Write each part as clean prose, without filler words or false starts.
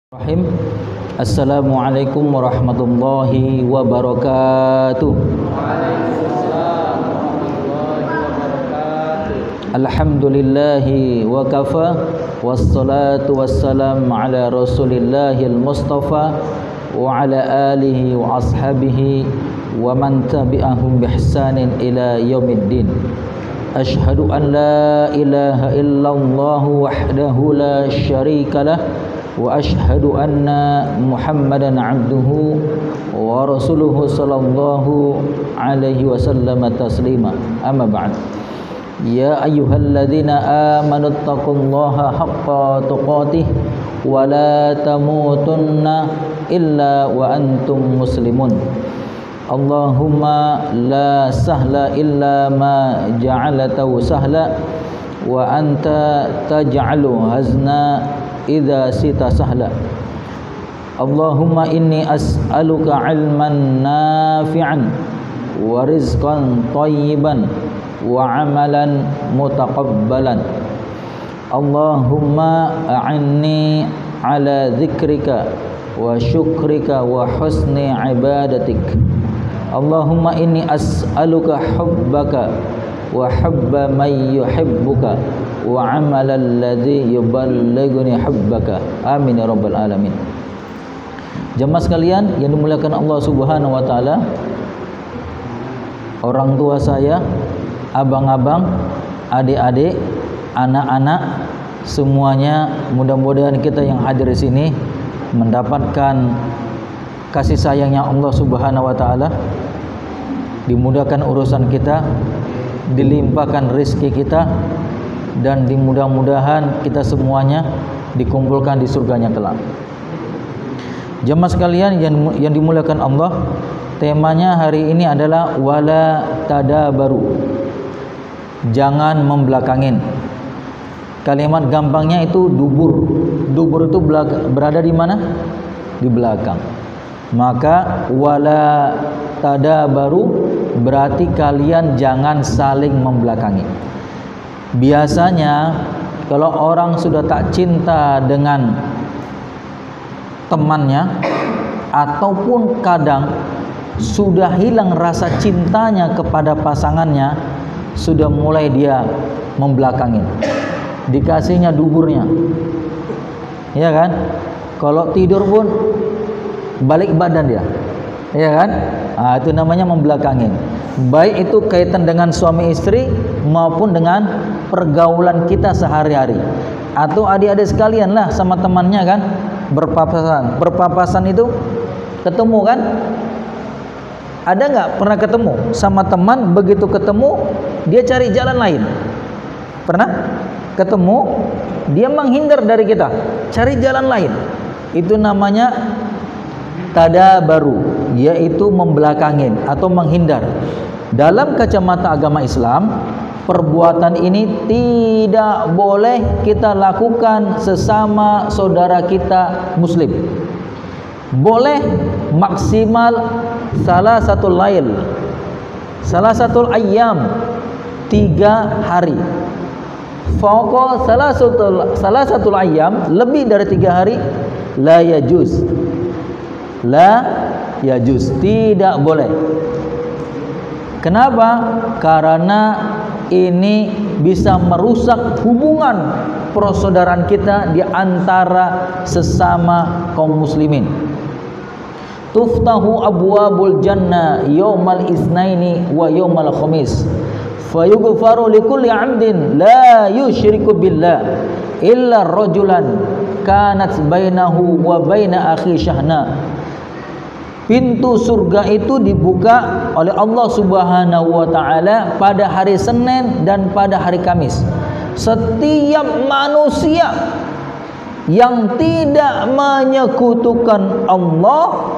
Rahim. Assalamualaikum warahmatullahi wabarakatuh. Alhamdulillahi wa kafa, wassalatu wassalam ala rasulillahil mustafa wa ala alihi wa ashabihi wa man tabi'ahum bihsanin ila yaumiddin. Ashhadu an la ilaha illallah wahdahu la syarika lah wa ashhadu anna Muhammadan abduhu wa rasuluhu sallallahu alaihi wasallam taslima. Amma ba'd. Ya ayyuhalladzina amanu taqullaha haqqa tuqatih wa la tamutunna illa wa antum muslimun. Allahumma la sahla illa ma ja'alatahu sahla wa anta taj'alu hazna idza sita sahla. Allahumma inni as'aluka ilman nafi'an wa rizqan thayyiban wa amalan mutaqabbalan. Allahumma a'inni ala dzikrika wa syukrika wa husni ibadatik. Allahumma inni as'aluka hubbaka wa hubba man yuhibbuka wa amalan ladzi yuballighuni hubbaka. Amin ya rabbal alamin. Jemaah sekalian yang dimuliakan Allah Subhanahu wa taala, orang tua saya, abang-abang, adik-adik, anak-anak, semuanya mudah-mudahan kita yang hadir di sini mendapatkan kasih sayangnya Allah Subhanahu wa taala, dimudahkan urusan kita, dilimpahkan rezeki kita, dan mudah-mudahan kita semuanya dikumpulkan di surganya kelak. Jemaah sekalian yang dimuliakan Allah, temanya hari ini adalah wala tadabaru. Jangan membelakangin. Kalimat gampangnya itu dubur. Dubur itu berada di mana? Di belakang. Maka wala tadabaru berarti kalian jangan saling membelakangi. Biasanya kalau orang sudah tak cinta dengan temannya, ataupun kadang sudah hilang rasa cintanya kepada pasangannya, sudah mulai dia membelakangin, dikasihnya duburnya, ya kan? Kalau tidur pun balik badan dia, ya kan? Itu namanya membelakangin. Baik itu kaitan dengan suami istri maupun dengan pergaulan kita sehari-hari. Atau adik-adik sekalian lah sama temannya kan, berpapasan. Berpapasan itu ketemu kan? Ada nggak pernah ketemu sama teman, begitu ketemu dia cari jalan lain? Pernah? Ketemu dia menghindar dari kita, cari jalan lain. Itu namanya tadabaru, yaitu membelakangin atau menghindar. Dalam kacamata agama Islam, perbuatan ini tidak boleh kita lakukan sesama saudara kita muslim. Boleh maksimal salah satu ayyam, 3 hari. Fauqa salah satu ayyam, lebih dari 3 hari, la yajuz. La yajuz, tidak boleh. Kenapa? Karena ini bisa merusak hubungan persaudaraan kita di antara sesama kaum muslimin. Tuftahu abwabul jannah yaumal isnaini wa yaumal khamis fayughfaru likulli 'abdin la yusyriku billah illa rajulan kanat bainahu wa baina akhi syahna. Pintu surga itu dibuka oleh Allah Subhanahu wa taala pada hari Senin dan pada hari Kamis. Setiap manusia yang tidak menyekutukan Allah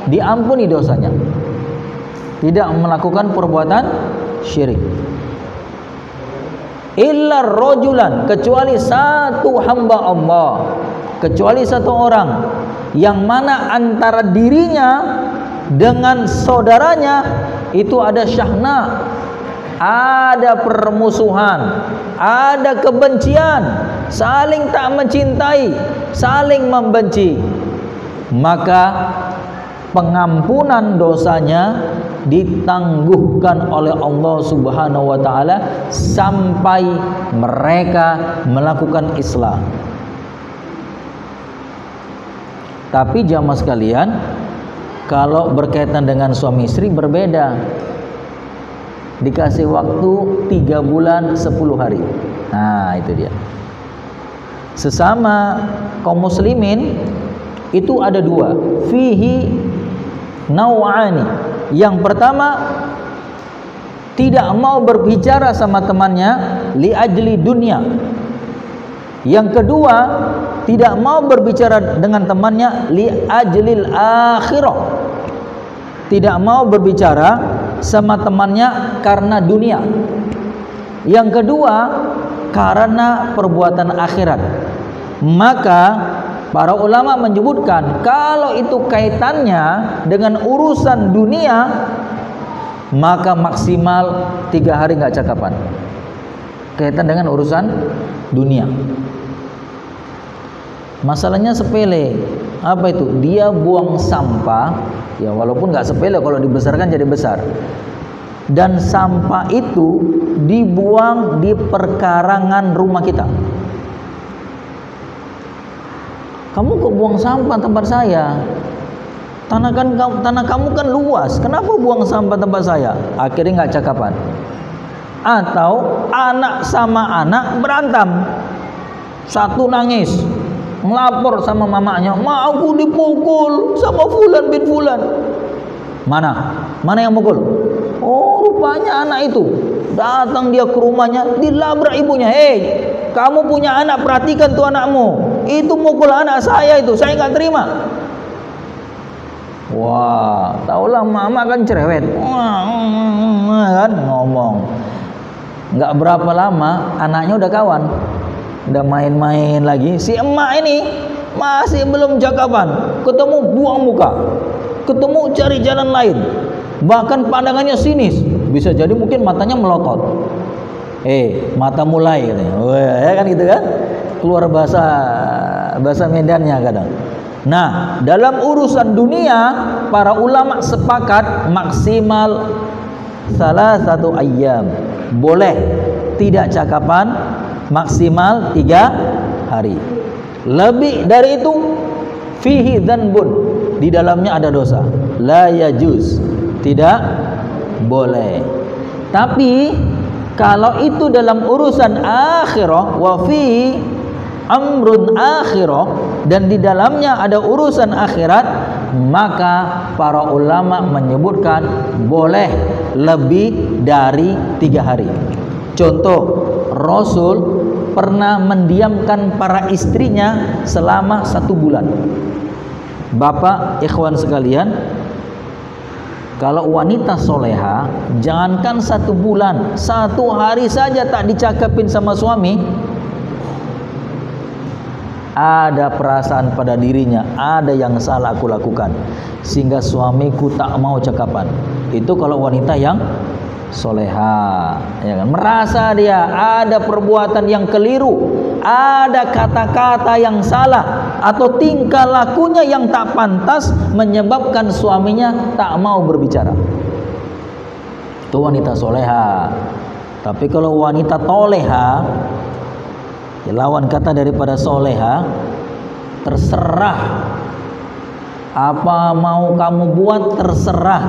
diampuni dosanya. Tidak melakukan perbuatan syirik. Illa rajulan, kecuali satu hamba Allah, kecuali satu orang yang mana antara dirinya dengan saudaranya itu ada syahna, ada permusuhan, ada kebencian, saling tak mencintai, saling membenci, maka pengampunan dosanya ditangguhkan oleh Allah Subhanahu wa taala sampai mereka melakukan islah. Tapi jamaah sekalian, kalau berkaitan dengan suami istri berbeda. Dikasih waktu 3 bulan 10 hari. Nah, itu dia. Sesama kaum muslimin itu ada 2. Fihi naw'ani. Yang pertama, tidak mau berbicara sama temannya li ajli dunia. Yang kedua, tidak mau berbicara dengan temannya li ajlil akhirah. Tidak mau berbicara sama temannya karena dunia. Yang kedua, karena perbuatan akhirat. Maka para ulama menyebutkan kalau itu kaitannya dengan urusan dunia, maka maksimal 3 hari nggak cakapan. Kaitan dengan urusan dunia. Masalahnya sepele. Apa itu? Dia buang sampah. Ya, walaupun nggak sepele, kalau dibesarkan jadi besar. Dan sampah itu dibuang di perkarangan rumah kita. Kamu kok buang sampah tempat saya? Tanah kamu kan luas. Kenapa buang sampah tempat saya? Akhirnya nggak cakapan. Atau anak sama anak berantem. Satu nangis, melapor sama mamanya, "Ma, aku dipukul sama fulan bin fulan." Mana yang mukul? Oh, rupanya anak itu. Datang dia ke rumahnya, dilabrak ibunya. "Hei, kamu punya anak, perhatikan tuh anakmu. Itu mukul anak saya itu, saya nggak terima." Wah, taulah mama kan cerewet. Kan ngomong. Nggak berapa lama anaknya udah kawan. Udah main-main lagi. Si emak ini masih belum cakapan. Ketemu buang muka. Ketemu cari jalan lain. Bahkan pandangannya sinis. Bisa jadi mungkin matanya melotot. Mata mulai katanya. Ya kan gitu kan? Keluar bahasa Medannya kadang. Nah, dalam urusan dunia para ulama sepakat maksimal salah satu ayyam. Boleh tidak cakapan maksimal 3 hari. Lebih dari itu fihi dzanbun, di dalamnya ada dosa. La yajuz, tidak boleh. Tapi kalau itu dalam urusan akhirah, wa fi amrun akhirah, dan di dalamnya ada urusan akhirat, maka para ulama menyebutkan boleh lebih dari 3 hari. Contoh, Rasul pernah mendiamkan para istrinya selama 1 bulan. Bapak, ikhwan sekalian, kalau wanita soleha, jangankan 1 bulan, 1 hari saja tak dicakapin sama suami, ada perasaan pada dirinya, ada yang salah aku lakukan, sehingga suamiku tak mau cakapan. Itu kalau wanita yang soleha, ya kan? Merasa dia ada perbuatan yang keliru, ada kata-kata yang salah, atau tingkah lakunya yang tak pantas, menyebabkan suaminya tak mau berbicara. Itu wanita soleha. Tapi kalau wanita toleha, ya lawan kata daripada soleha, terserah apa mau kamu buat, terserah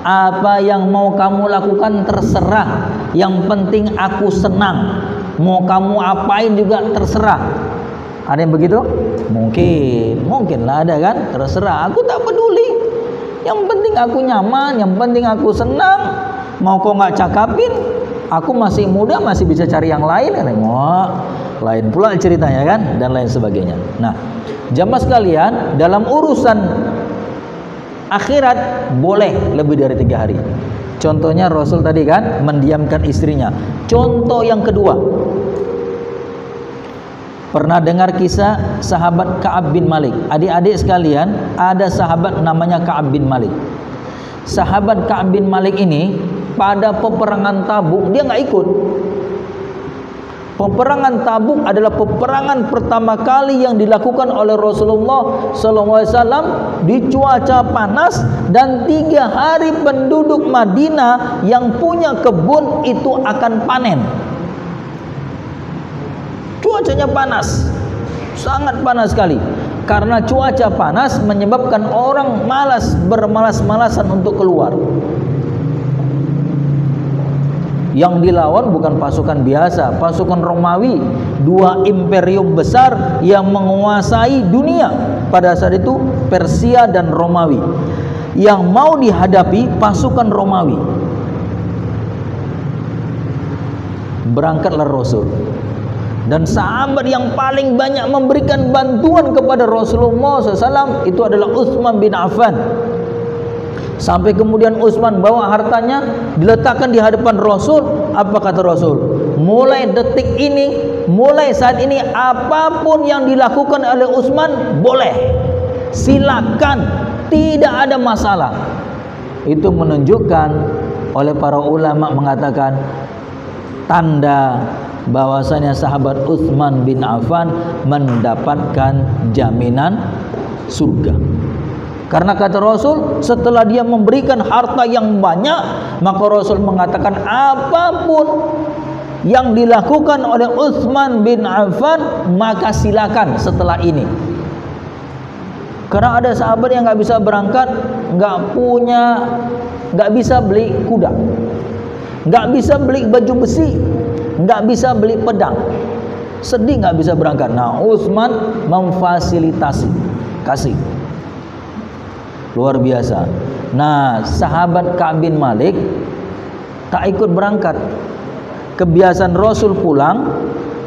apa yang mau kamu lakukan, terserah. Yang penting aku senang. Mau kamu apain juga terserah. Ada yang begitu? Mungkin lah ada kan? Terserah, aku tak peduli. Yang penting aku nyaman, yang penting aku senang. Mau kau nggak cakapin, aku masih muda, masih bisa cari yang lain. Lain pula ceritanya kan, dan lain sebagainya. Nah, jamaah sekalian, dalam urusan akhirat boleh lebih dari 3 hari. Contohnya Rasul tadi kan mendiamkan istrinya. Contoh yang kedua, pernah dengar kisah sahabat Ka'ab bin Malik? Adik-adik sekalian, ada sahabat namanya Ka'ab bin Malik. Sahabat Ka'ab bin Malik ini pada peperangan Tabuk dia nggak ikut. Peperangan Tabuk adalah peperangan pertama kali yang dilakukan oleh Rasulullah SAW di cuaca panas, dan 3 hari penduduk Madinah yang punya kebun itu akan panen. Cuacanya panas, sangat panas sekali. Karena cuaca panas menyebabkan orang bermalas-malasan untuk keluar. Yang dilawan bukan pasukan biasa, pasukan Romawi, 2 imperium besar yang menguasai dunia pada saat itu, Persia dan Romawi. Yang mau dihadapi pasukan Romawi. Berangkatlah Rasul, dan sahabat yang paling banyak memberikan bantuan kepada Rasulullah SAW itu adalah Utsman bin Affan. Sampai kemudian Utsman bawa hartanya diletakkan di hadapan Rasul. Apa kata Rasul? Mulai detik ini, mulai saat ini, apapun yang dilakukan oleh Utsman boleh, silakan, tidak ada masalah. Itu menunjukkan, oleh para ulama mengatakan, tanda bahwasanya sahabat Utsman bin Affan mendapatkan jaminan surga. Karena kata Rasul, setelah dia memberikan harta yang banyak, maka Rasul mengatakan apapun yang dilakukan oleh Utsman bin Affan, maka silakan setelah ini. Karena ada sahabat yang nggak bisa berangkat, nggak bisa beli kuda, nggak bisa beli baju besi, nggak bisa beli pedang, sedih nggak bisa berangkat. Nah, Utsman memfasilitasi, kasih. Luar biasa. Nah, sahabat Ka'ab bin Malik tak ikut berangkat. Kebiasaan Rasul pulang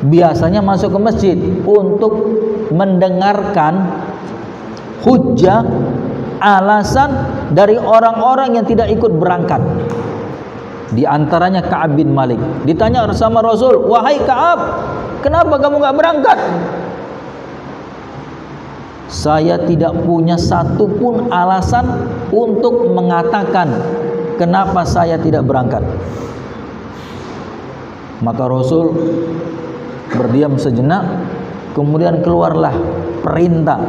biasanya masuk ke masjid untuk mendengarkan hujjah, alasan dari orang-orang yang tidak ikut berangkat. Di antaranya Ka'ab bin Malik. Ditanya sama Rasul, "Wahai Ka'ab, kenapa kamu nggak berangkat?" Saya tidak punya satupun alasan untuk mengatakan kenapa saya tidak berangkat. Maka Rasul berdiam sejenak, kemudian keluarlah perintah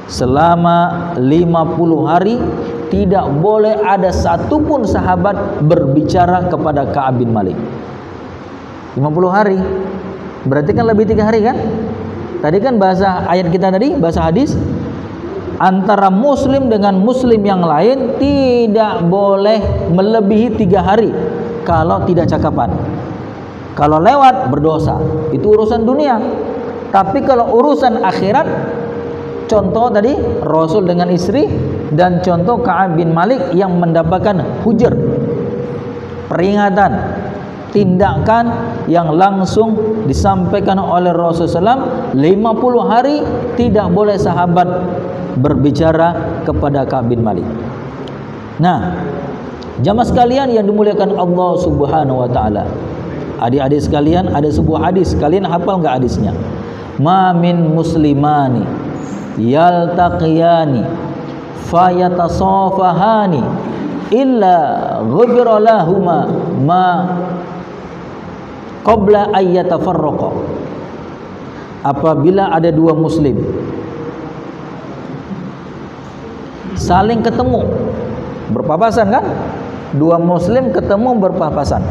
selama 50 hari tidak boleh ada satupun sahabat berbicara kepada Ka'ab bin Malik. 50 hari berarti kan lebih 3 hari kan? Tadi kan bahasa ayat kita tadi, bahasa hadis, antara muslim dengan muslim yang lain tidak boleh melebihi 3 hari kalau tidak cakapan. Kalau lewat berdosa, itu urusan dunia. Tapi kalau urusan akhirat, contoh tadi Rasul dengan istri, dan contoh Ka'ab bin Malik yang mendapatkan hujr, peringatan, tindakan yang langsung disampaikan oleh Rasulullah SAW. 50 hari tidak boleh sahabat berbicara kepada Ka'ab bin Malik. Nah, jamaah sekalian yang dimuliakan Allah Subhanahu wa taala, adik-adik sekalian, ada sebuah hadis, kalian hafal enggak hadisnya? Ma min muslimani yaltaqiyani fayatasafahani illa ghufira lahuma ma qabla ayyatafarraqa. Apabila ada 2 muslim saling ketemu, berpapasan kan? 2 muslim ketemu berpapasan.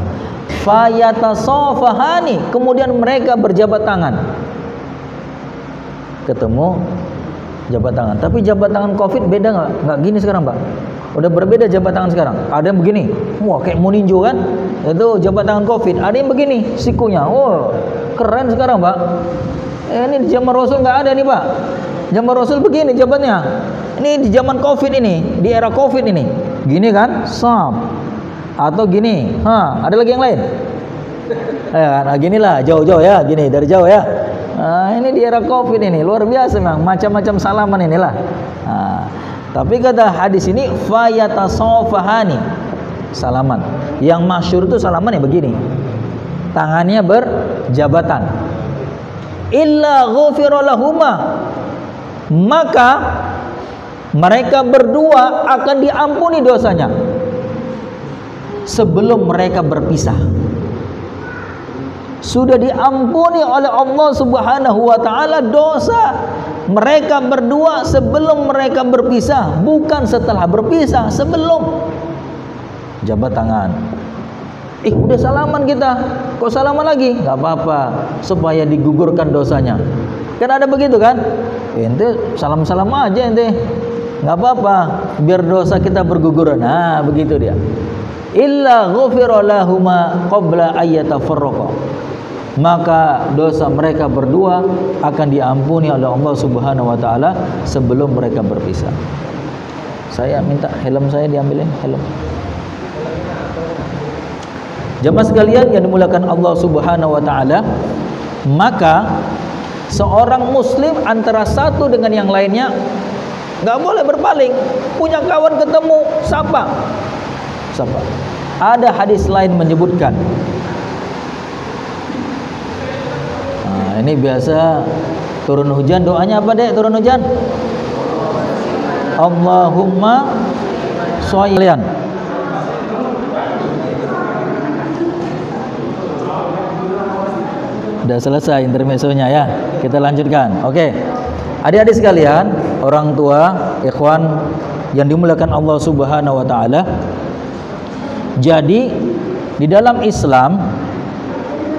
Fayatasafahani, kemudian mereka berjabat tangan. Ketemu jabat tangan. Tapi jabat tangan Covid beda nggak? Nggak gini sekarang, Pak. Udah berbeda jabat tangan sekarang. Ada yang begini, wah kayak mau ninju kan? Itu jabat tangan Covid. Ada yang begini, sikunya, oh keren sekarang, Pak. Ini di zaman Rasul nggak ada nih, Pak. Zaman Rasul begini jabatnya. Ini di zaman Covid ini, di era Covid ini, gini kan, sam. Atau gini, ada lagi yang lain? Nah, ginilah, jauh-jauh ya, gini dari jauh ya. Nah, ini di era Covid ini luar biasa memang, macam-macam salaman inilah. Nah, tapi kata hadis ini fayatasafahani, salaman. Yang masyhur itu salaman ya begini, tangannya berjabatan. Illa ghufira lahuma, maka mereka berdua akan diampuni dosanya sebelum mereka berpisah. sudah diampuni oleh Allah Subhanahu wa taala dosa mereka berdua sebelum mereka berpisah, bukan setelah berpisah, sebelum. Jabat tangan. Udah salaman kita, kok salaman lagi? Gak apa-apa, supaya digugurkan dosanya. Kan ada begitu kan? Ente salam-salam aja ente, gak apa-apa, biar dosa kita berguguran. Nah begitu dia. Illa ghufira lahuma qabla ayyatafarraqa, maka dosa mereka berdua akan diampuni oleh Allah Subhanahu wa taala sebelum mereka berpisah. Saya minta helm saya diambilin, helm. Jemaah sekalian yang dimuliakan Allah Subhanahu wa taala, maka seorang muslim antara satu dengan yang lainnya enggak boleh berpaling. Punya kawan ketemu, sapa. Ada hadis lain menyebutkan, nah, ini biasa turun hujan, doanya apa dek turun hujan? Allahumma sholian. Udah selesai intermezzonya ya, kita lanjutkan. Oke, adik-adik sekalian, orang tua, ikhwan yang dimuliakan Allah Subhanahu wa taala. Jadi di dalam Islam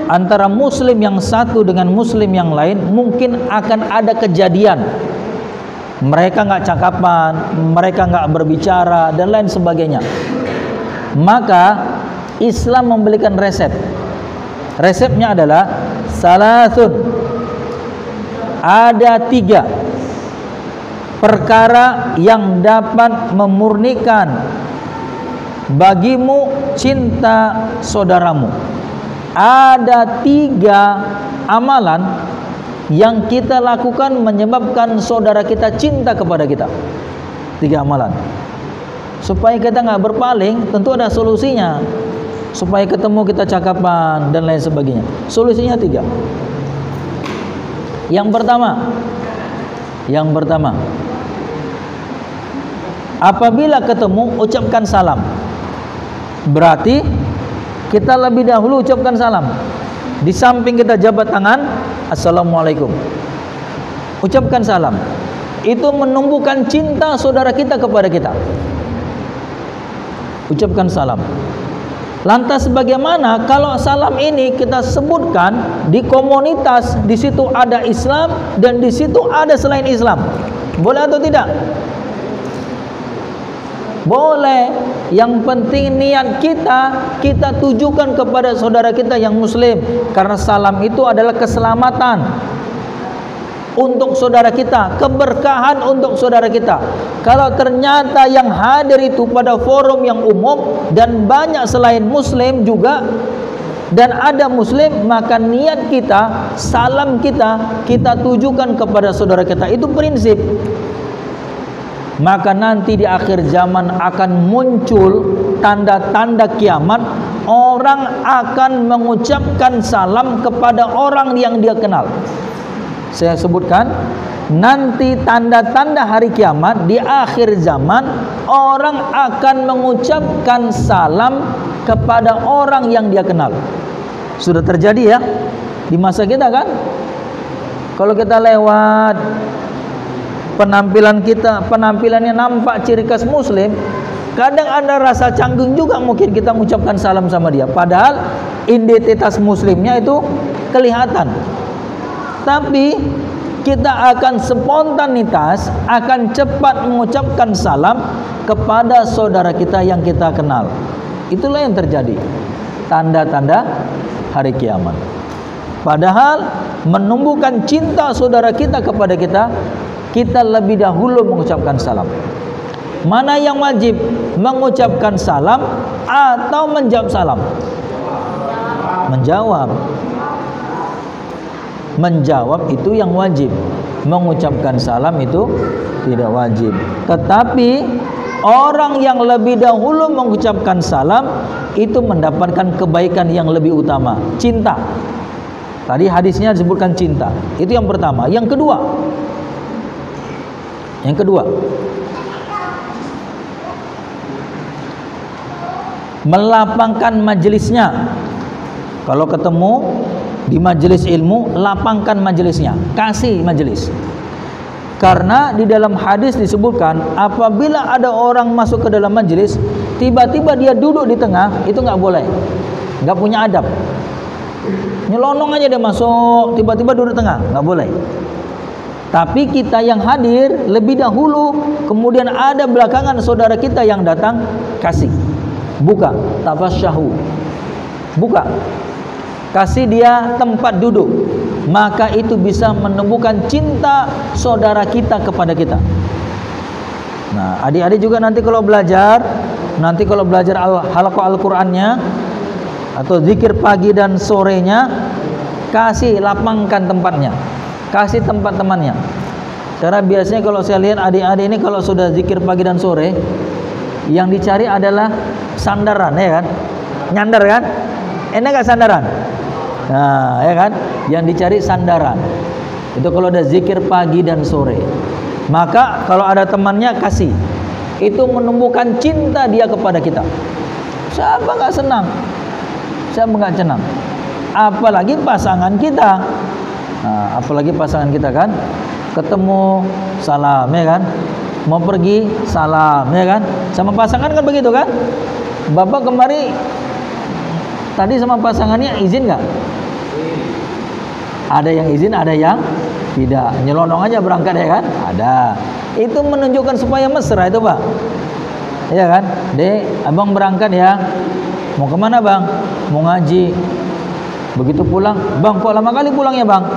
antara muslim yang satu dengan muslim yang lain mungkin akan ada kejadian mereka nggak cakapan, mereka nggak berbicara dan lain sebagainya. Maka Islam memberikan resep. Resepnya adalah salasun. Ada 3 perkara yang dapat memurnikan bagimu cinta saudaramu. Ada 3 amalan yang kita lakukan menyebabkan saudara kita cinta kepada kita. 3 amalan. Supaya kita nggak berpaling, tentu ada solusinya. Supaya ketemu kita cakapan dan lain sebagainya. Solusinya 3. Yang pertama, apabila ketemu ucapkan salam. Berarti kita lebih dahulu ucapkan salam. Di samping kita jabat tangan, assalamualaikum, ucapkan salam. Itu menumbuhkan cinta saudara kita kepada kita. Ucapkan salam. Lantas bagaimana kalau salam ini kita sebutkan di komunitas, di situ ada Islam dan di situ ada selain Islam? Boleh atau tidak? Boleh. Yang penting niat kita tujukan kepada saudara kita yang muslim, karena salam itu adalah keselamatan untuk saudara kita, keberkahan untuk saudara kita. Kalau ternyata yang hadir itu pada forum yang umum dan banyak selain muslim juga dan ada muslim, maka niat kita, salam kita tujukan kepada saudara kita. Itu prinsip. Maka nanti di akhir zaman akan muncul tanda-tanda kiamat. Orang akan mengucapkan salam kepada orang yang dia kenal. Saya sebutkan, nanti tanda-tanda hari kiamat di akhir zaman, orang akan mengucapkan salam kepada orang yang dia kenal. Sudah terjadi ya di masa kita kan. Kalau kita lewat, penampilannya nampak ciri khas muslim, kadang ada rasa canggung juga mungkin kita mengucapkan salam sama dia, padahal identitas muslimnya itu kelihatan. Tapi kita akan spontanitas, akan cepat mengucapkan salam kepada saudara kita yang kita kenal. Itulah yang terjadi, tanda-tanda hari kiamat. Padahal menumbuhkan cinta saudara kita kepada kita lebih dahulu mengucapkan salam. Mana yang wajib, mengucapkan salam atau menjawab salam? Menjawab itu yang wajib. Mengucapkan salam itu tidak wajib. Tetapi orang yang lebih dahulu mengucapkan salam itu mendapatkan kebaikan yang lebih utama, cinta. Tadi hadisnya disebutkan cinta. Itu yang pertama. Yang kedua, melapangkan majelisnya. Kalau ketemu Di majelis ilmu, lapangkan majelisnya, kasih majelis. Karena di dalam hadis disebutkan, apabila ada orang masuk ke dalam majelis, tiba-tiba dia duduk di tengah, itu nggak boleh, nggak punya adab. Nyelonong aja dia masuk, tiba-tiba duduk tengah, nggak boleh. Tapi kita yang hadir lebih dahulu, kemudian ada belakangan saudara kita yang datang, kasih, buka, tafasyahu, buka, kasih dia tempat duduk. Maka itu bisa menumbuhkan cinta saudara kita kepada kita. Nah, adik-adik juga nanti kalau belajar halaqah Al-Qur'annya atau zikir pagi dan sorenya, kasih lapangkan tempatnya, kasih tempat temannya. Karena biasanya kalau saya lihat adik-adik ini kalau sudah zikir pagi dan sore, yang dicari adalah sandaran, ya kan? Nyandar kan? Enak gak sandaran? Nah, ya kan? Yang dicari sandaran. Itu kalau ada zikir pagi dan sore. Maka kalau ada temannya kasih. Itu menumbuhkan cinta dia kepada kita. Siapa nggak senang? Siapa nggak senang? Apalagi pasangan kita. Nah, apalagi pasangan kita kan, ketemu salam, ya kan? Mau pergi salam, ya kan? Sama pasangan kan begitu kan? Bapak kemari tadi sama pasangannya izin nggak? Ada yang izin, ada yang tidak. Nyelonong aja berangkat, ya kan? Ada. Itu menunjukkan supaya mesra itu, Pak. Ya kan? Dek, abang berangkat ya. Mau kemana, Bang? Mau ngaji. Begitu pulang, Bang, kok lama kali pulangnya, Bang?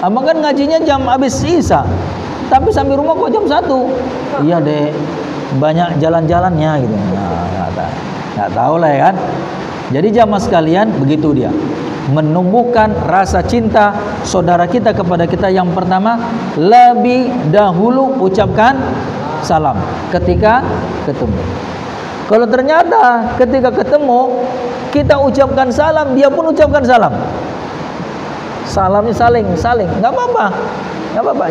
Abang kan ngajinya jam habis Isya, tapi sampai rumah kok jam 1. Iya, Dek, banyak jalan-jalannya gitu. Nah, nggak tahu lah, ya kan? Jadi jamaah sekalian, begitu dia menumbuhkan rasa cinta saudara kita kepada kita. Yang pertama, lebih dahulu ucapkan salam ketika ketemu. Kalau ternyata ketika ketemu kita ucapkan salam, dia pun ucapkan salam. Salamnya saling, nggak apa-apa,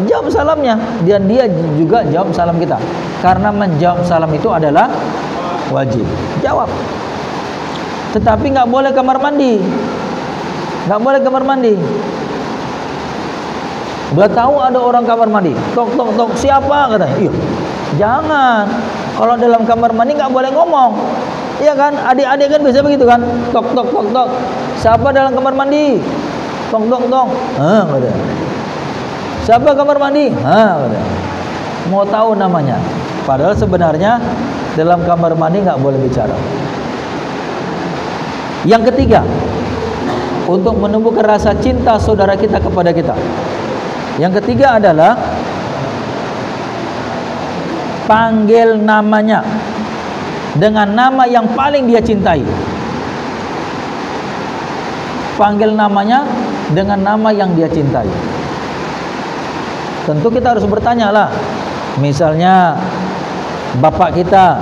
jawab salamnya, dan dia juga jawab salam kita. Karena menjawab salam itu adalah wajib, jawab. Tetapi nggak boleh kamar mandi. Nggak boleh kamar mandi. Udah tahu ada orang kamar mandi, tok tok tok, siapa katanya? Iya, jangan. Kalau dalam kamar mandi nggak boleh ngomong, iya kan? Adik-adik kan biasa begitu kan? Tok tok tok tok, siapa dalam kamar mandi? Tok tok tok, katanya. Siapa kamar mandi? Katanya. Mau tahu namanya. Padahal sebenarnya dalam kamar mandi nggak boleh bicara. Yang ketiga, untuk menumbuhkan rasa cinta saudara kita kepada kita, yang ketiga adalah panggil namanya dengan nama yang paling dia cintai. Panggil namanya dengan nama yang dia cintai. Tentu kita harus bertanya lah. Misalnya bapak kita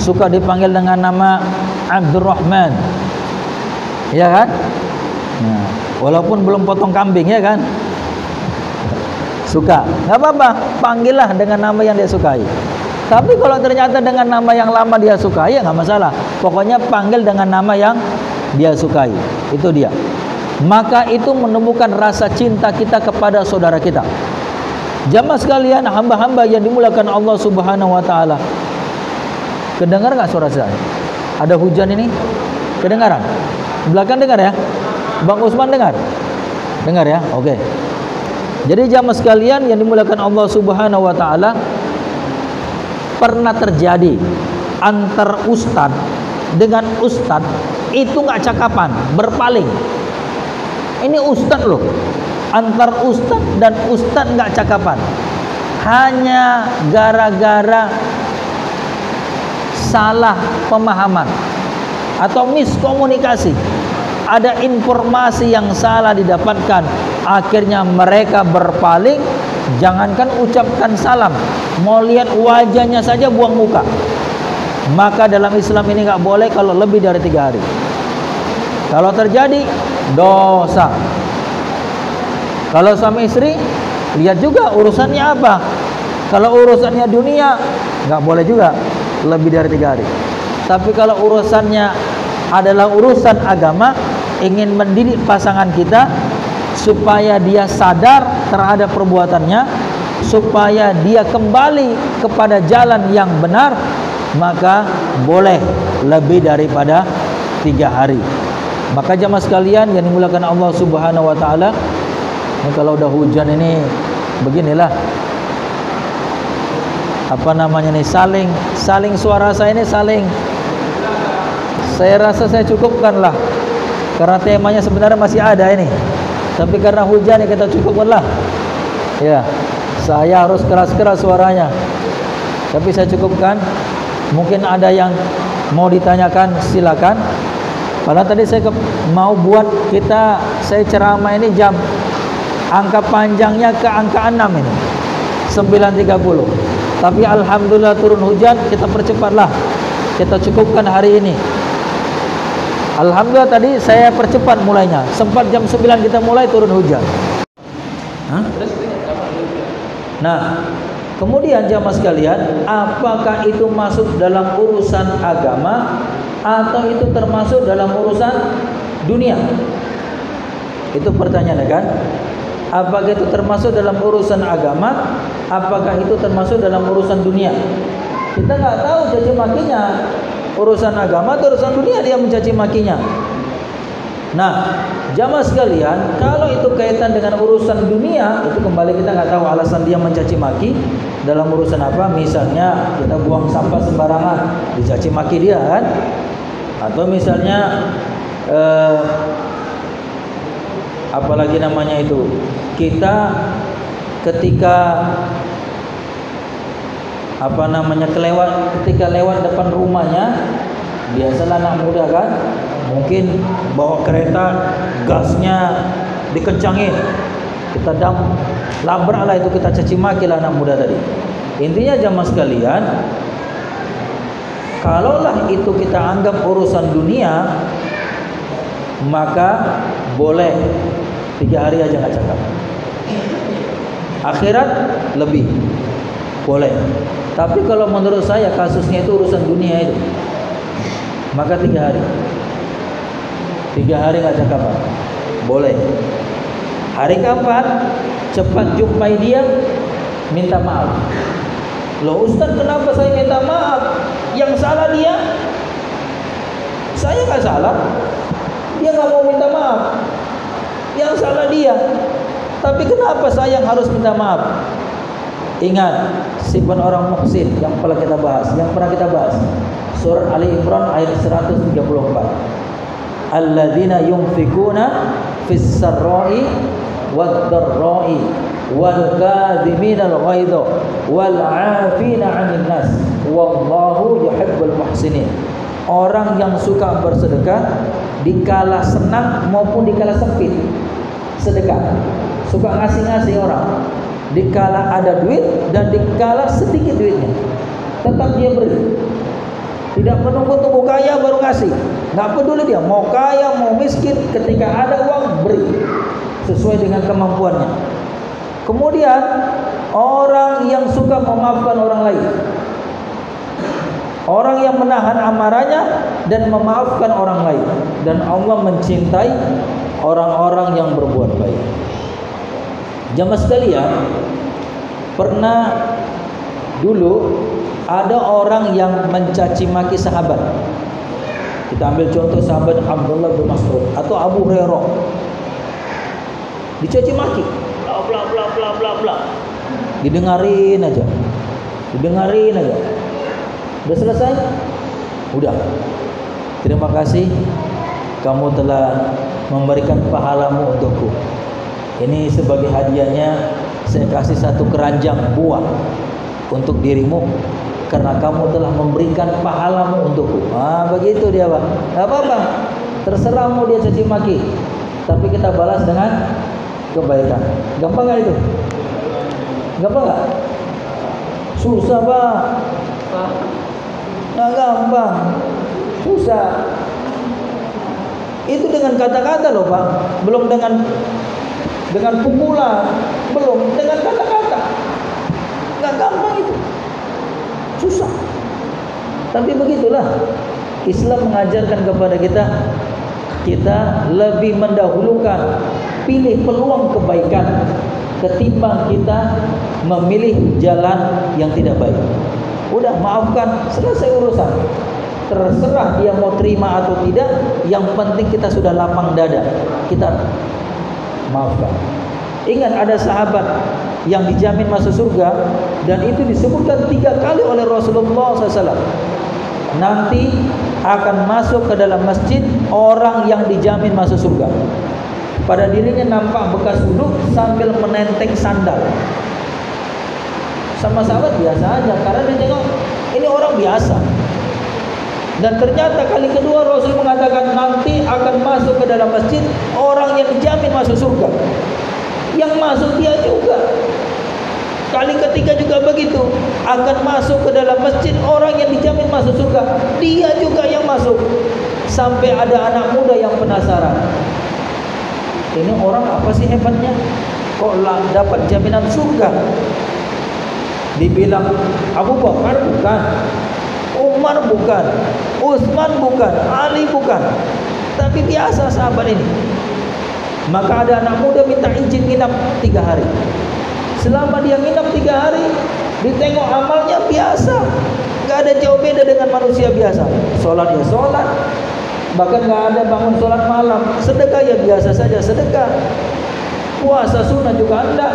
suka dipanggil dengan nama Abdurrahman, ya kan? Nah, walaupun belum potong kambing, ya kan? Suka, nggak apa-apa, panggillah dengan nama yang dia sukai. Tapi kalau ternyata dengan nama yang lama dia sukai, ya nggak masalah. Pokoknya panggil dengan nama yang dia sukai. Itu dia. Maka itu menumbuhkan rasa cinta kita kepada saudara kita. Jamaah sekalian, hamba-hamba yang dimuliakan Allah Subhanahu wa taala. Kedengar nggak suara saya? Ada hujan ini? Kedengaran? Belakang dengar ya? Bang Usman dengar? Dengar ya? Oke. Jadi jamaah sekalian yang dimuliakan Allah Subhanahu wa taala, pernah terjadi antar ustad dengan ustad itu nggak cakapan, berpaling. Ini ustad loh, antar ustad dan ustad nggak cakapan, hanya gara-gara salah pemahaman atau miskomunikasi. Ada informasi yang salah didapatkan, akhirnya mereka berpaling. Jangankan ucapkan salam, mau lihat wajahnya saja buang muka. Maka dalam Islam ini nggak boleh kalau lebih dari 3 hari. Kalau terjadi, dosa. Kalau suami istri, lihat juga urusannya apa. Kalau urusannya dunia, nggak boleh juga lebih dari 3 hari. Tapi kalau urusannya adalah urusan agama, ingin mendidik pasangan kita supaya dia sadar terhadap perbuatannya, supaya dia kembali kepada jalan yang benar, maka boleh lebih daripada 3 hari. Maka jamaah sekalian yang dimuliakan Allah Subhanahu wa taala, ini kalau udah hujan ini beginilah. Apa namanya nih, saling suara saya ini saling. Saya rasa saya cukupkanlah. Karena temanya sebenarnya masih ada ini. Tapi karena hujan ya kita cukupkanlah. Ya, saya harus keras-keras suaranya. Tapi saya cukupkan. Mungkin ada yang mau ditanyakan, silakan. Padahal tadi saya mau buat saya ceramah ini jam angka panjangnya ke angka 6 ini 9.30. Tapi alhamdulillah turun hujan, kita percepatlah. Kita cukupkan hari ini. Alhamdulillah tadi saya percepat mulainya. Sempat jam 9 kita mulai, turun hujan. Nah, kemudian jamaah sekalian, apakah itu masuk dalam urusan agama atau itu termasuk dalam urusan dunia? Itu pertanyaan kan? Apakah itu termasuk dalam urusan agama? Apakah itu termasuk dalam urusan dunia? Kita nggak tahu caci makinya urusan agama atau urusan dunia dia mencaci makinya. Nah, jamaah sekalian, kalau itu kaitan dengan urusan dunia, itu kembali kita nggak tahu alasan dia mencaci maki dalam urusan apa. Misalnya kita buang sampah sembarangan, dicaci maki dia kan? Atau misalnya apalagi namanya itu, kita ketika ketika lewat depan rumahnya, biasalah anak muda kan, mungkin bawa kereta, gasnya dikencangin, kita labraklah itu, kita caci maki lah anak muda tadi. Intinya jamaah sekalian, kalaulah itu kita anggap urusan dunia, maka boleh 3 hari aja nggak cakap. Akhirat lebih boleh. Tapi kalau menurut saya kasusnya itu urusan dunia itu, maka 3 hari. 3 hari nggak cakap, boleh. Hari keempat cepat jumpai dia, minta maaf. Loh Ustaz, kenapa saya minta maaf? Yang salah dia, saya nggak salah. Dia nggak mau minta maaf. Yang salah dia. Tapi kenapa saya yang harus minta maaf? Ingat sifat orang muhsin yang pernah kita bahas. Surah Ali Imran ayat 134. Alladzina yunfikuna fis sarra'i wad dharra'i wal kadhiminal ghaidha wal 'afina 'anil nas wallahu yuhibbul muhsinin. Orang yang suka bersedekah dikala senang maupun dikala sempit. Sedekah, suka ngasih-ngasih orang, dikala ada duit dan dikala sedikit duitnya, tetap dia beri. Tidak menunggu kaya baru ngasih. Nggak peduli dia mau kaya mau miskin, ketika ada uang beri sesuai dengan kemampuannya. Kemudian orang yang suka memaafkan orang lain, orang yang menahan amarahnya dan memaafkan orang lain, dan Allah mencintai orang-orang yang berbuat baik. Jamaah sekalian, pernah dulu ada orang yang mencaci maki sahabat. Kita ambil contoh sahabat Abdullah bin Mas'ud atau Abu Hurairah. Dicaci maki, bla bla bla bla bla bla. Didengarin aja. Udah selesai? Udah. Terima kasih, kamu telah memberikan pahalamu untukku. Ini sebagai hadiahnya saya kasih 1 keranjang buah untuk dirimu, karena kamu telah memberikan pahalamu untukku. Begitu dia, Pak. Gak apa-apa, terserah mau dia caci maki, tapi kita balas dengan kebaikan. Gampang gak itu? Gampang gak? Susah, Pak. Nggak gampang, susah. Itu dengan kata-kata loh, Pak. Belum dengan pukulan, belum dengan kata-kata. Nggak gampang itu, susah. Tapi begitulah Islam mengajarkan kepada kita kita lebih mendahulukan pilih peluang kebaikan ketimbang kita memilih jalan yang tidak baik. Udah, maafkan, selesai urusan. Terserah dia mau terima atau tidak, yang penting kita sudah lapang dada, kita maafkan. Ingat, ada sahabat yang dijamin masuk surga, dan itu disebutkan 3 kali oleh Rasulullah SAW. Nanti akan masuk ke dalam masjid orang yang dijamin masuk surga. Pada dirinya nampak bekas wudhu sambil menenteng sandal. Sama sahabat biasa aja, karena dia tengok ini orang biasa. Dan ternyata kali kedua Rasul mengatakan nanti akan masuk ke dalam masjid orang yang dijamin masuk surga. Yang masuk dia juga. Kali ketiga juga begitu, akan masuk ke dalam masjid orang yang dijamin masuk surga, dia juga yang masuk. Sampai ada anak muda yang penasaran, ini orang apa sih hebatnya, kok dapat jaminan surga? Dibilang Abu Bakar bukan, Umar bukan, Utsman bukan, Ali bukan, tapi biasa sahabat ini. Maka ada anak muda minta izin nginap 3 hari. Selama dia nginap 3 hari, ditengok amalnya biasa, nggak ada jauh beda dengan manusia biasa. Sholat ya sholat, bahkan nggak ada bangun sholat malam. Sedekah ya biasa saja sedekah. Puasa sunnah juga enggak.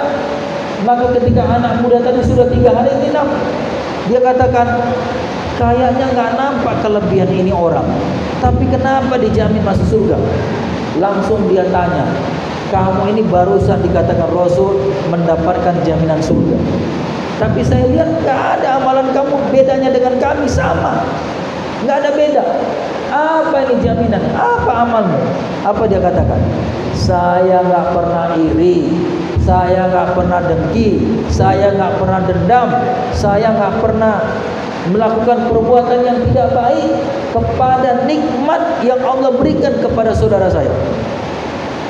Maka ketika anak muda tadi sudah 3 hari nginap, dia katakan, kayaknya nggak nampak kelebihan ini orang, tapi kenapa dijamin masuk surga? Langsung dia tanya, kamu ini barusan dikatakan Rasul mendapatkan jaminan surga, tapi saya lihat nggak ada amalan kamu bedanya dengan kami, sama, nggak ada beda. Apa ini jaminan? Apa amalmu? Apa dia katakan? Saya nggak pernah iri, saya nggak pernah dengki, saya nggak pernah dendam, saya nggak pernah melakukan perbuatan yang tidak baik kepada nikmat yang Allah berikan kepada saudara saya.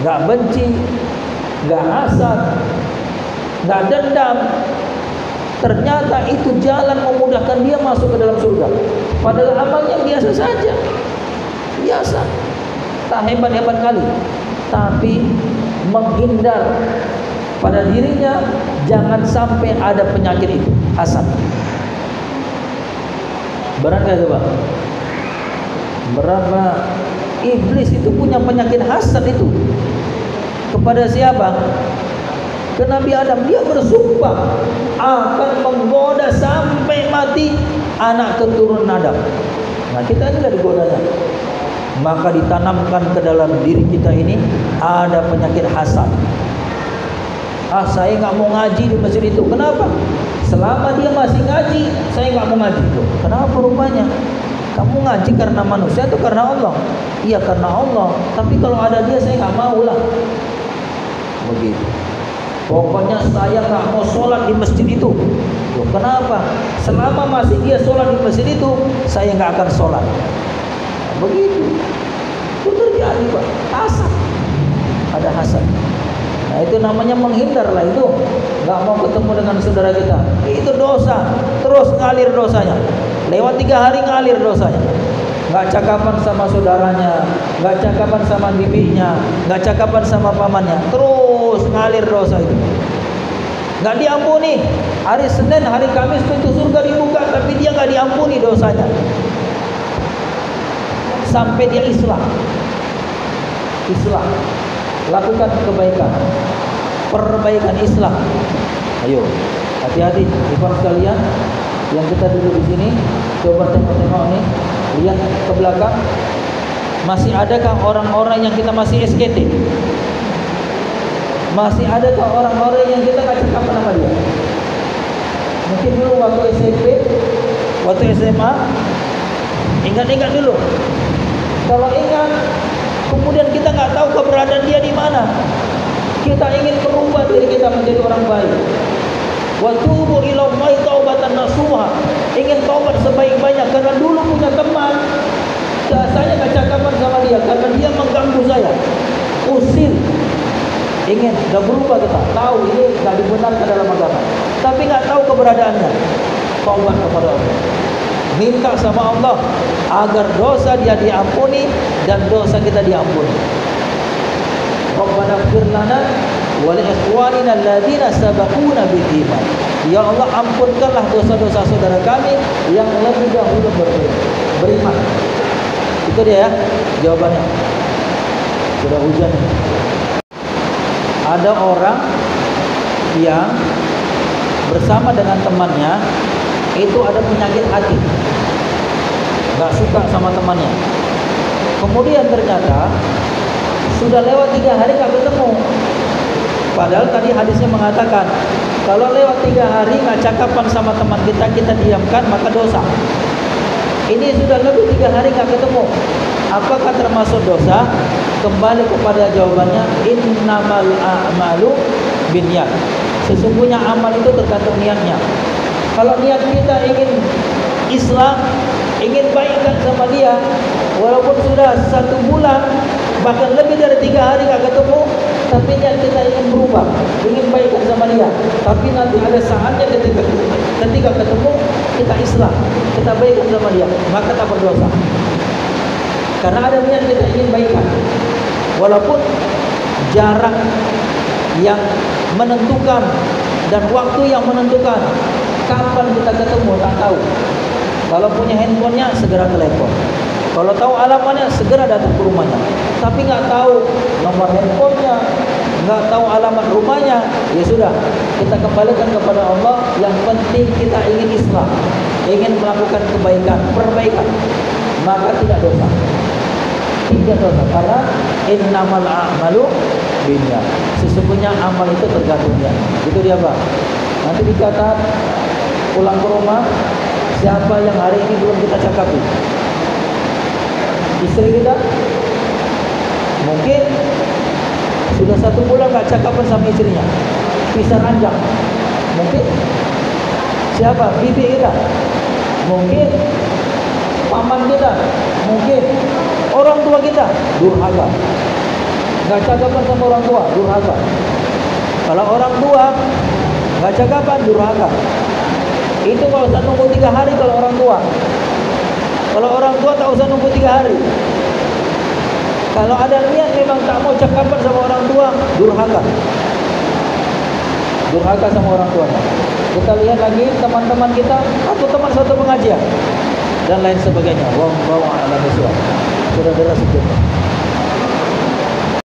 Nggak benci, nggak hasad, nggak dendam. Ternyata itu jalan memudahkan dia masuk ke dalam surga. Padahal amalnya biasa saja, biasa, tak hebat-hebat kali, tapi menghindar pada dirinya jangan sampai ada penyakit itu, hasad. Berat gak itu Pak? Berapa iblis itu punya penyakit hasad itu. Kepada siapa? Ke Nabi Adam. Dia bersumpah akan menggoda sampai mati anak keturunan Adam. Nah kita inilah digodanya. Maka ditanamkan ke dalam diri kita ini ada penyakit hasad. Saya nggak mau ngaji di masjid itu. Kenapa? Selama dia masih ngaji, saya nggak mau ngaji itu. Kenapa rupanya? Kamu ngaji karena manusia atau karena Allah? Iya karena Allah. Tapi kalau ada dia saya nggak mau lah. Begitu. Pokoknya saya nggak mau sholat di masjid itu. Loh, kenapa? Selama masih dia sholat di masjid itu, saya nggak akan sholat. Begitu. Itu terjadi Pak. Hasad. Ada hasad. Nah itu namanya menghindar lah itu. Nggak mau ketemu dengan saudara kita. Itu dosa. Terus ngalir dosanya. Lewat 3 hari ngalir dosanya. Nggak cakapan sama saudaranya, nggak cakapan sama bibinya, nggak cakapan sama pamannya. Terus ngalir dosa itu. Nggak diampuni. Hari Senin, hari Kamis pintu surga dibuka, tapi dia nggak diampuni dosanya. Sampai dia Islam. Lakukan kebaikan, perbaikan Islam. Ayo, hati-hati, ikhwan sekalian, yang kita duduk di sini, coba tengok-tengok nih, lihat ke belakang, masih adakah orang-orang yang kita masih SKT? Masih adakah orang-orang yang kita nggak cakap nama dia? Mungkin dulu waktu SMP, waktu SMA, ingat-ingat dulu. Kalau ingat, kemudian kita nggak tahu keberadaan dia di mana. Kita ingin merubah diri kita menjadi orang baik. Wa tubu ila Allahi taubatan nasuha. Ingin taubat sebaik-baiknya karena dulu punya teman, saya nggak cakapan sama dia karena dia mengganggu saya. Usir. Ingin udah berubah kita, tahu ini nggak dibenarkan dalam agama, tapi nggak tahu keberadaannya. Taubat kepada Allah. minta sama Allah agar dosa dia diampuni dan dosa kita diampuni. Rabbana ighfir lana wa li ikhwanina alladziina sabaquna bil iman. Ya Allah, ampunkanlah dosa-dosa saudara kami yang lebih dahulu beriman. Itu dia ya jawabannya. Sudah hujan. Ada orang yang bersama dengan temannya itu ada penyakit hati, nggak suka sama temannya. Kemudian ternyata sudah lewat 3 hari nggak ketemu. Padahal tadi hadisnya mengatakan kalau lewat 3 hari nggak cakapan sama teman kita, kita diamkan maka dosa. Ini sudah lebih 3 hari nggak ketemu. Apakah termasuk dosa? Kembali kepada jawabannya, innamal a'malu binniyat. Sesungguhnya amal itu tergantung niatnya. Kalau niat kita ingin Islam, ingin baikkan sama dia, walaupun sudah 1 bulan, bahkan lebih dari 3 hari nggak ketemu, tapi niat kita ingin berubah, ingin baikkan sama dia. Tapi nanti ada saatnya ketika ketemu, kita Islam, kita baikkan sama dia, maka tak berdosa. Karena ada niat kita ingin baikkan, walaupun jarak yang menentukan dan waktu yang menentukan kapan kita ketemu tak tahu. Kalau punya handphonenya segera telepon, kalau tahu alamatnya segera datang ke rumahnya. Tapi nggak tahu nomor handphonenya, nggak tahu alamat rumahnya, ya sudah, kita kembalikan kepada Allah. Yang penting kita ingin Islam, ingin melakukan kebaikan, perbaikan, maka tidak dosa. Tidak dosa, karena innamal a'malu binniyat. Sesungguhnya amal itu tergantung niat. Itu dia, Pak. Nanti dicatat pulang ke rumah, siapa yang hari ini belum kita cakapi? Istri kita? Mungkin sudah 1 bulan nggak cakapan sama istrinya, pisah ranjang. Mungkin siapa? Bibi kita? Mungkin paman kita? Mungkin orang tua kita? Durhaka. Nggak cakapan sama orang tua, durhaka. Kalau orang tua nggak cakapan, durhaka. Itu kalau usah nunggu 3 hari kalau orang tua. Kalau orang tua tak usah nunggu 3 hari. Kalau ada niat memang tak mau cakapan sama orang tua, durhaka. Durhaka sama orang tuanya. Kita lihat lagi teman-teman kita atau teman satu pengajian dan lain sebagainya. Wallahu a'lam bishawab. Saudara-saudara sekalian.